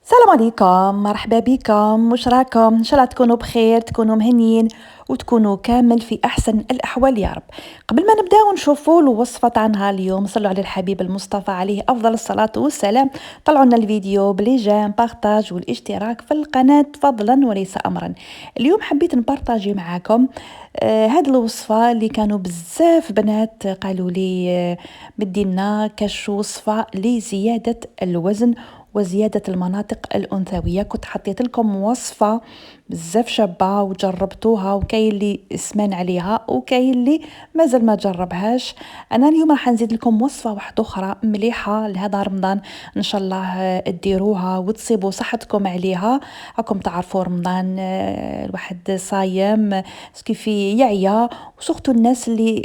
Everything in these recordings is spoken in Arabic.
السلام عليكم، مرحبا بكم، واش راكم؟ ان شاء الله تكونوا بخير، تكونوا مهنيين وتكونوا كامل في احسن الاحوال يا رب. قبل ما نبداو نشوفوا الوصفه تاع نهار اليوم، صلوا على الحبيب المصطفى عليه افضل الصلاه والسلام. طلعوا لنا الفيديو بلي جيم بارطاج والاشتراك في القناه فضلا وليس امرا. اليوم حبيت نبارطاجي معاكم هاد الوصفه اللي كانوا بزاف بنات قالوا لي بدينا كاش وصفه لزياده الوزن وزيادة المناطق الأنثوية. كنت حطيت لكم وصفة بزاف شابة وجربتوها، وكاين اللي سمان عليها وكاين اللي مازال ما جربهاش. انا اليوم راح نزيد لكم وصفة واحدة اخرى مليحة لهذا رمضان، ان شاء الله تديروها وتصيبوا صحتكم عليها. راكم تعرفوا رمضان الواحد صايم كيفي يعيا، وسختو الناس اللي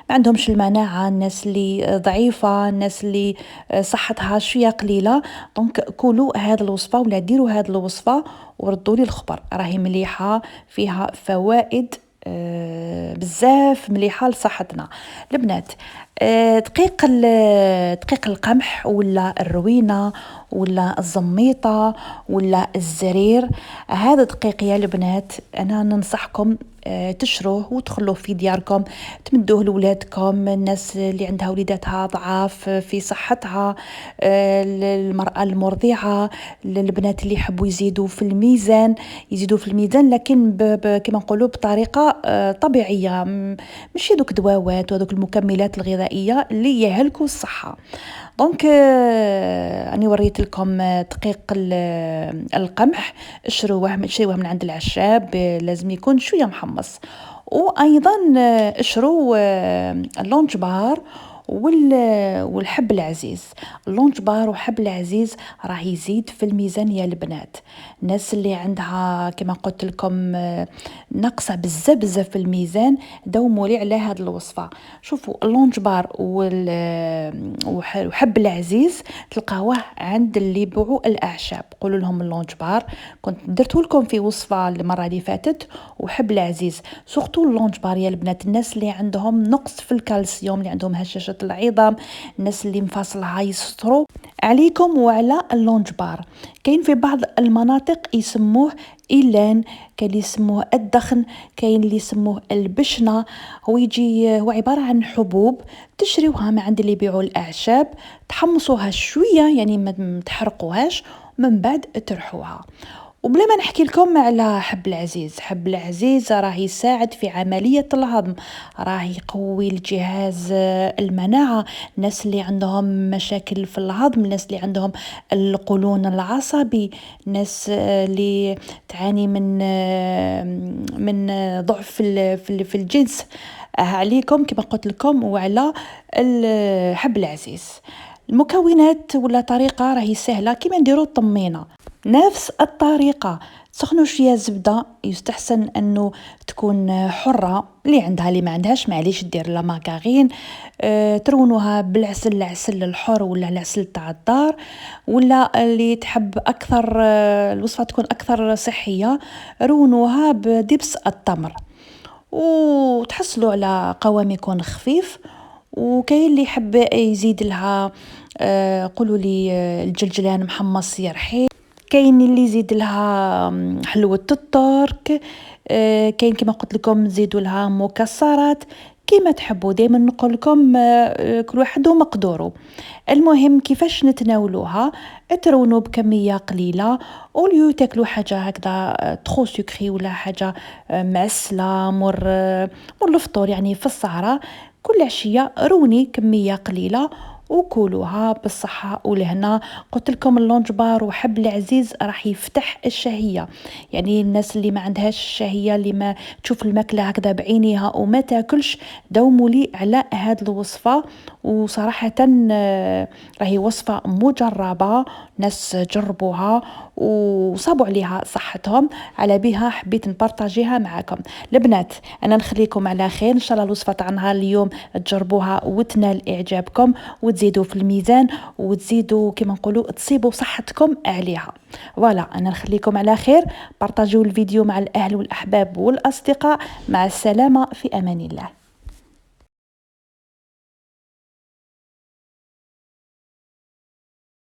ما عندهمش المناعة، الناس اللي ضعيفة، الناس اللي صحتها شوية قليلة. دونك كلوا هذه الوصفة ولا ديروا هذه الوصفة وردوا لي الخبر، راهي مليحة فيها فوائد بزاف مليحة لصحتنا البنات. دقيق القمح ولا الروينة ولا الزميطة ولا الزرير، هذا دقيق يا البنات انا ننصحكم تشروه وتخلوه في دياركم، تمدوه لولادكم، الناس اللي عندها وليداتها ضعاف في صحتها، المرأة المرضعة، البنات اللي يحبوا يزيدوا في الميزان، لكن كما نقولوا بطريقة طبيعية، مش دوك دواوات ودوك المكملات الغذائية اللي يهلكوا الصحة. دونك أنا وريت لكم دقيق القمح، اشروه من عند العشاب، لازم يكون شوية محمص. وأيضا اشروا اللونج بار والحب العزيز. اللونج بار وحب العزيز راه يزيد في الميزان يا البنات. الناس اللي عندها كما قلت لكم نقصه بزاف في الميزان، دوموا لي على هذه الوصفه. شوفوا اللونج بار وحب العزيز تلقاوه عند اللي يبيعوا الاعشاب، قولوا لهم اللونج بار كنت درته لكم في وصفه المره اللي فاتت، وحب العزيز سورتو اللونج بار يا البنات. الناس اللي عندهم نقص في الكالسيوم، اللي عندهم هشاشه العظام، الناس اللي مفاصلها يسطروا، عليكم وعلى اللونج بار. كاين في بعض المناطق يسموه إيلان، كاين اللي يسموه الدخن، كاين اللي يسموه البشنة. هو عبارة عن حبوب تشريوها من عند اللي يبيعوا الأعشاب، تحمصوها شوية يعني ما تحرقوهاش، من بعد ترحوها. وبلا ما نحكي لكم على حب العزيز. حب العزيز راه يساعد في عملية الهضم، راه يقوي الجهاز المناعة، الناس اللي عندهم مشاكل في الهضم، الناس اللي عندهم القولون العصبي، الناس اللي تعاني من ضعف في الجنس، عليكم كما قلت لكم وعلى حب العزيز. المكونات ولا طريقة راهي سهلة، كما نديرو الطمينة نفس الطريقة. تسخنوا شوية زبدة، يستحسن أنه تكون حرة، اللي عندها اللي ما عندهاش معليش دير لا ماكارين. ترونوها بالعسل، العسل الحر ولا العسل تاع الدار، ولا اللي تحب أكثر الوصفة تكون أكثر صحية، رونوها بدبس التمر وتحصلوا على قوام يكون خفيف. وكاين اللي يحب يزيد لها قولوا لي الجلجلان محمص يرحي، كاين اللي يزيد لها حلوة الترك، كاين كما قلت لكم زيدوا لها مكسرات كيما تحبوا. دائما نقول لكم كل واحد ومقدوره. المهم كيفاش نتناولوها، ترونوا بكميه قليله، اوليو تاكلوا حاجه هكذا تخو سكري ولا حاجه معسله مر الفطور يعني في السهره. كل عشيه روني كميه قليله وكلوها بالصحة والهنا. قلت لكم اللونج بار وحب العزيز راح يفتح الشهية، يعني الناس اللي ما عندهاش الشهية، اللي ما تشوف الماكلة هكذا بعينيها وما تاكلش، دوموا لي على هذه الوصفة. وصراحة راهي وصفة مجربة، ناس جربوها وصابوا عليها صحتهم، على بها حبيت نبارطاجيها معكم البنات. انا نخليكم على خير، ان شاء الله الوصفة تاع نهار اليوم تجربوها وتنال اعجابكم وتزيدوا في الميزان وتزيدوا كما نقولوا تصيبوا صحتكم عليها. فوالا انا نخليكم على خير، بارطاجيو الفيديو مع الاهل والاحباب والاصدقاء. مع السلامة، في امان الله.